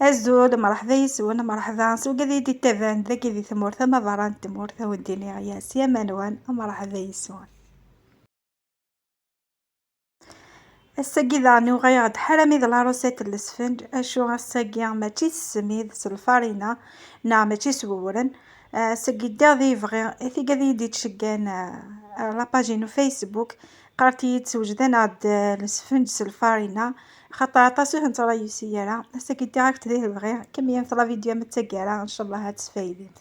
الزول مرحبا يسون مرحبا سو قدي دي تافان ذاك دي ثمورثا ما ضران تمورثا وديني عياس يا منوان مرحبا يسون. الساقي ذاني وغياد حرامي ذا العروسات الاسفنج اشو الساقي ماشي السميد الفارينة نعم ماشي سوورن. الساقي دا ذي فغي اثي قدي دي تشقان لاباجينو فيسبوك قارتي تسوجدان عاد الاسفنج الفارينة خاطر عطاسوه انت رايو سيارة الساقي ديراكت ذي فغي كمية مثل فيديو متسقارة ان شاء الله هتسفايدين.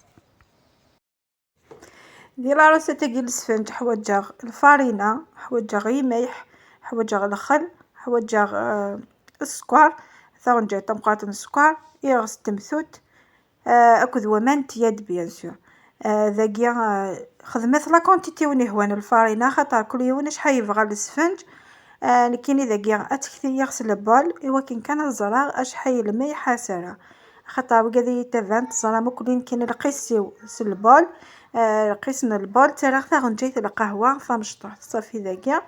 ذي العروسة تاقي الاسفنج حوجا الفارينة حوجا غي ملح حوجا الخل حوجا السكر ثاون جاي طمقات السكر يغس تمثوت اكد ومان تياد بيان سور. ذاقيا خدمت لا كونتيتي وني هوان الفارينة خاطر كل يوم شحال يبغى الاسفنج. لكن ذاقيا اتكثي يغسل البول ايوا كين كان الزراغ اشحال الملح سارة خاطر وكذا تبان الزرا ممكن يمكن نقيسيو البول. قيسنا البول ترى ثاغن جايت القهوة فمشطح صافي ذاقيا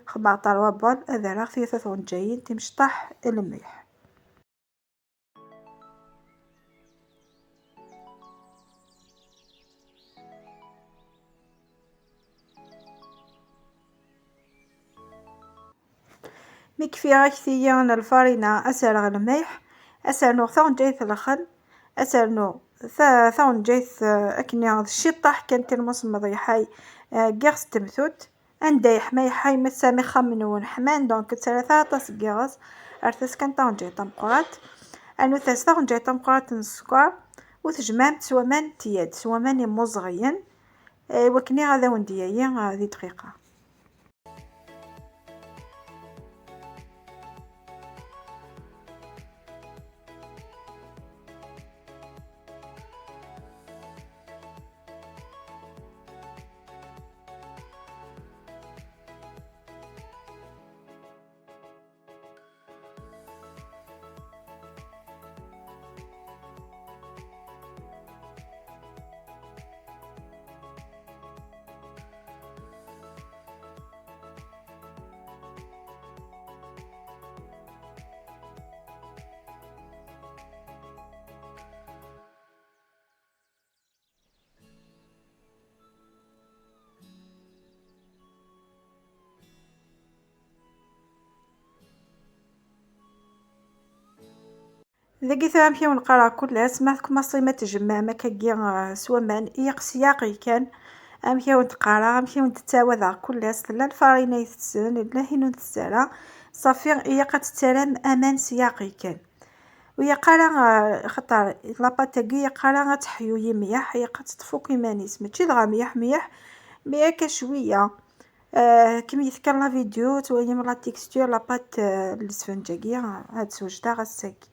خبع طروا بول هذا راه في ثاغن جايين تمشطح الملح. مكفي راكثيا الفارينة اسرغ الملح اسرنو ثاغن جايت الخل اسرنو ثاغن جايت اكني الشطح كانت المصمد يحاي قيغس تمثوت اندايح ما يحاي مسامي خمنون حمان دونك ثلاثة طاس قيغس ارثس كان ثاغن جايت مقرات انو ثاغن جايت مقرات السكر وتجمعت سوامان تياد سوامان مزغيين وكني غادا ونديايا ذي دقيقة. ذاكي ثامشي ونقرا كل اسمع كمصي ما تجمع ما كيا سوامان يقسياقي كان امشي ونتقرا امشي ونتساوى كل اس لا الفارينه يتسن لا هينو تسرا صافي هي قد تسرم امان سياقي كان ويا قرا خطر لاباطاكي قرا تحيو يميح هي قد تفوق مانيس ماشي دغا ميح ميح مي كشويه. كيما يذكر لا فيديو تويا من لا تيكستور لاباط الاسفنجيه هاد سوجدا غساكي.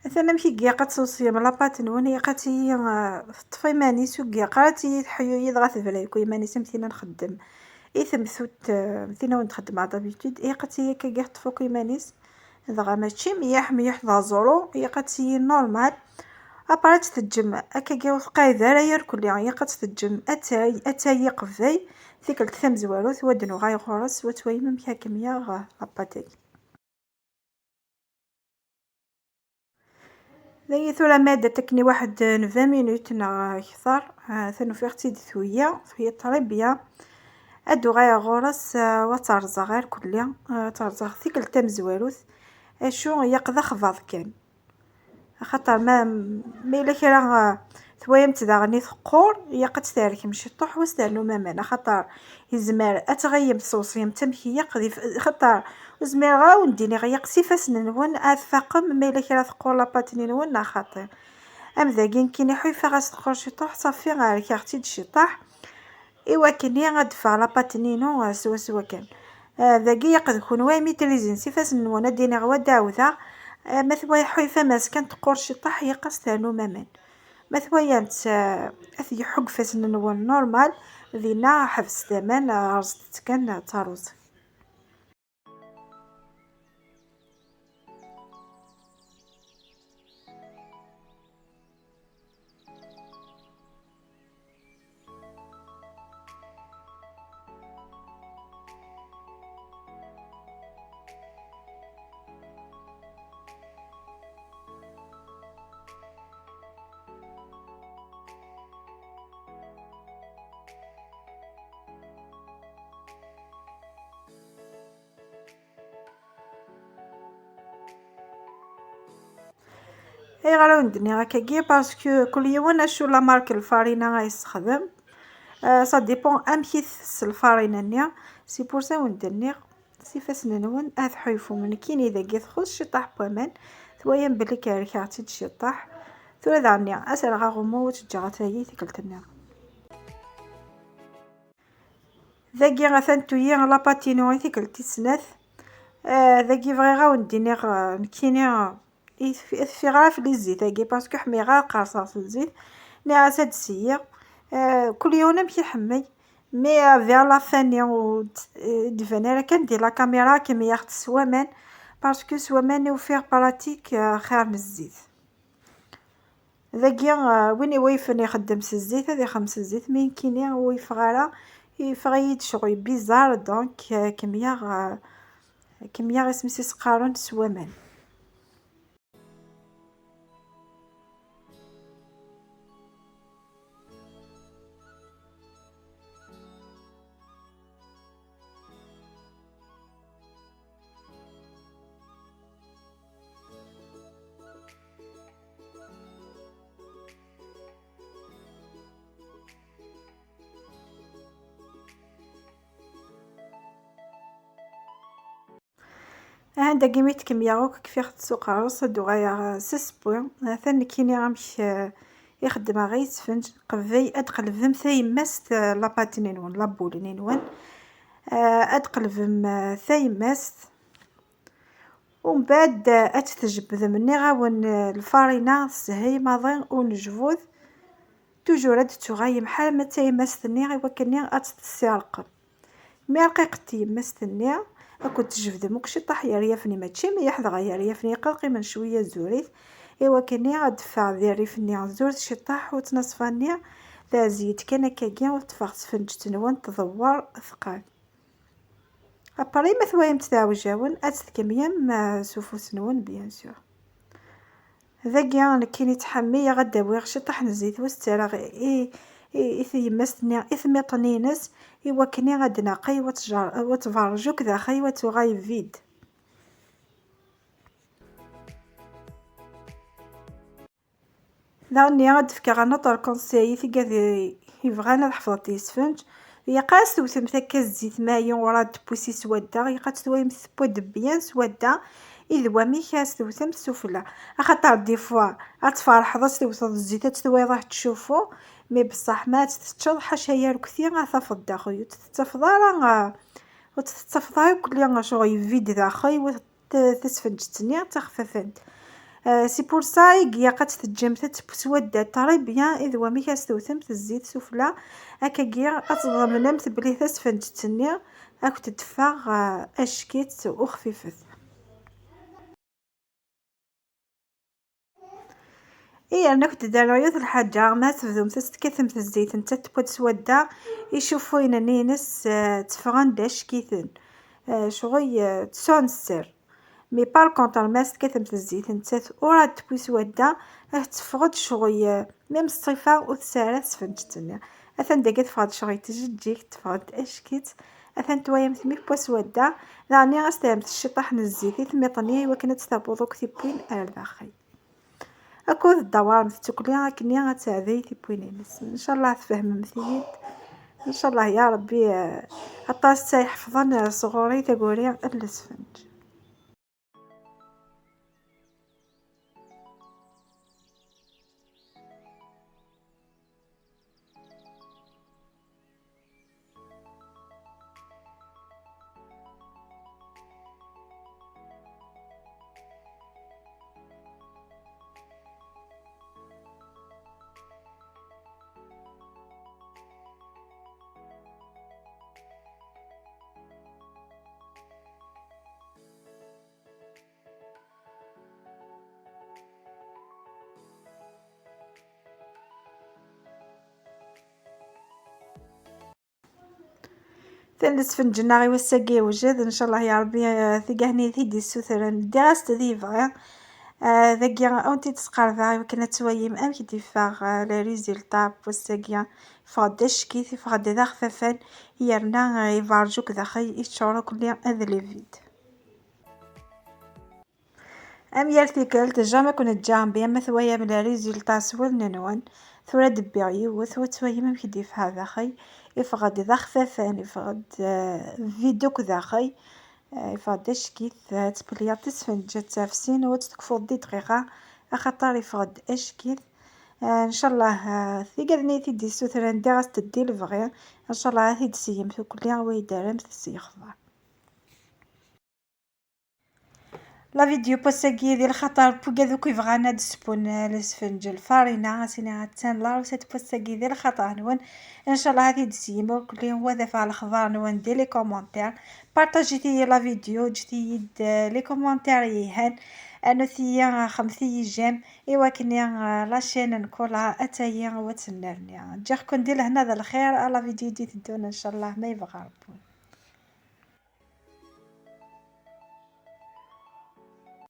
مثلا مشي كيا قد صوصي من لاباط نون هي قاتي طفي مانيس وكيا قراتي تحيو يضغط فلاي كوي مانيس مثينا نخدم ايثم ثوت مثينا ونتخدم على دابيتود هي قاتي كيا تفوقي مانيس دغا ماشي ميح ميح ذا زورو هي قاتي نورمال ابارات تتجم هكاكي وثقاي داير كل يا قد تتجم اتاي قفاي ثيكل ثم زواروث ودنو غاي غورس وتويمم كمية لاباتي ذي ثولا مادة تكني واحد 20 مينوت نا كثر ثانو في اختي ثوية هي طريبية ادو غايا غورس وترزا غير كليا ترزا ثيكل تم زواروث اشو يقضى خفاض كان خاطر ما الا كرا ثويا متداغني ثقور هي قد تارك مشي طوح واستانو ماما خاطر يزمر اتغيم صوصيم تمكيه قضي خاطر وزمير غا ونديني غيق سيفاس نون اثقم ما الا كرا ثقور لاباتني نون خاطر ام ذاكين كيني حيفا غاس ثقور شي طوح صافي غير كارتي شي طاح ايوا كني غدفع لاباتنينو سوا كان ذاكي يقد يكون واي ميتريزين سيفاس نون ديني غوا داوذا مثوى حيفا ماسكن تقور شي طاح يقص تانو مامان مثوى انت اثي حق فاسن نون نورمال ذينا حبس ثمن رزت كان تاروز اي غير ندني هكاكي باسكو كل يوم اشو لا مارك الفارينه غيستخدم سا ديبون امكيث الفارينه نيا سي بور سا وندني سيفاس نون اذ حيفو من كين اذا كي تخص شي طاح بومان ثويا بلي كاركاتي شي طاح ثولا دانيا اسال غا غمو وتجاتاي ثقلتنا ذاكي غثنتويا لاباتينو ثقلتي سناث ذاكي فغي غا ونديني كيني في غاف لي زيت هاكي باسكو حمي غا قاصه في الزيت نعس هاد السيا كل يوم نمشي حمي مي فيا لا فاني و دفنا كندير لا كاميرا كيما ياخد سوامان باسكو سوامان وفيه براتيك خير من الزيت ذاكي وين يويفني يخدم الزيت هذه 5 زيت مين كيني ويفغالا يفغيد شغل بيزار دونك كمية اسمسي سقارون سوامان عندك قيمت كمية غوك كيف ياخد السوق عروس هادو غايا 6 بوين ثاني كيني غامش يخدم غاي يتفنج قفي ادخل فم ثاي ماست لاباتينين ون لابولينين ون ادخل فم ثاي ماست ومن بعد اتتجبد مني غاون الفارينة سهي ماضي ونجفوذ توجور هاد تغايم حال ما تاي ماستني غيوا كني اتسيرق مي رقيقتي ماستني اكو تجبد مكشي طاح يا ريافني ماشي ما يحضغ يا ريافني قلقي من شويه زوريت ايوا كني غدفع ذي ريفني زور شي طاح وتنصفاني لا زيت كان كاكيا وتفاخ سفنجت نوان تضور ثقال اباري مثوايم تتعوجاون اتكميا ما سوفوس نون بيان سور ذاكيا كيني تحمي غدا ويغ شي طاح نزيت واستراغ إثي مسني إثمي طنينس إوا كني غاد ناقي وتفرجو كذا خي وتغاي فيد لاني غاد فكا غنطر كونساي ثقا يبغانا حفظتي يسفنج هي قاس وثم ثكا الزيت مايون ورا تبوسي سودا هي قات تويم ثبود بيان سودا إذ وامي كاس توثم السفلى أخاطر دي فوا أتفرح ضاس توث الزيت تتوي راح تشوفو مي بصح ما تتشرح حاشايا كثير غتفض داخل تتفضل وتتفضل كل يوم شغل فيد داخل وتسفنجتني تخففنت سي بور سا يا قد تتجمت تسودا طري بيان اذ وامي كاستوثمت الزيت سفلى هكا كيا اتضمنمت بلي تسفنجتني اكو تدفع اشكيت وخفيفت إيه أنا كنت دايرة الحاجة ما تفدوم تستكثم في الزيت نتا تبغى تسودا يشوفوا نينس تفغن داش كيثن شغي تسون السر مي بار كونطر ما تكثم في الزيت نتا وراد تبغي سودا تفغد شغي ميم الصيفة وتسارة سفنجتنا أثن داك تفغد شغي تجيك تفغد اشكيت أثن توايم ثمي بوا سودا راني غاستعمل الشطاح من الزيت ثميطني وكانت تابوضوك تبوين أرداخي أكود الدوار متوكلي راكني غتعذي تبوينينس إن شاء الله تفهم مثيد إن شاء الله يا ربي عطاس يحفظن صغوري تقولي الاسفنج. الاسفنج ناغي وساقي وجد إن شاء الله يا ربي ثقهني ثيدي السوثران دراست ذيفا ذاكيا أونتي تسقارفا يمكن تويم أمك ديفاغ لي ريزولطا بوساقيا فغداش كيث فغدا ذا خفافان يرنا يفارجوك ذاخي يتشعرو كلي أذليفيد أم يرثيكلت جامع كنت جامبي أما ثويا من ريزولطا سوال ننوان ثورا دبيعي وثويا أمك ديفها ذاخي يفغد ذا خفافان يفغد فيدوك ذاخي يفغداش كيث تبلياطي سفنجة تافسين وتكفو دي دقيقة أخطر يفغد اش كيث ان شاء الله ثقلني تدي سوثران داغس تدي الفغي ان شاء الله هيد سيم في كل ويدارم تسيخضر لا فيديو بوساكي ديال الخطر بوكادوك يبغانا دسبون الاسفنج الفارينة سينا تان لا وسات بوساكي ديال الخطر نون ان شاء الله هذه دسيمو كل يوم هو دافع الخضار نون دي لي كومونتير بارطاجيتي لا فيديو جديد لي كومونتير يهان انو ثيا خمثي جيم ايوا كني لاشين نكولا اتايا وتسنرني جاكم ديال هنا ذا الخير على فيديو دي تدون ان شاء الله ما يبغى ربون.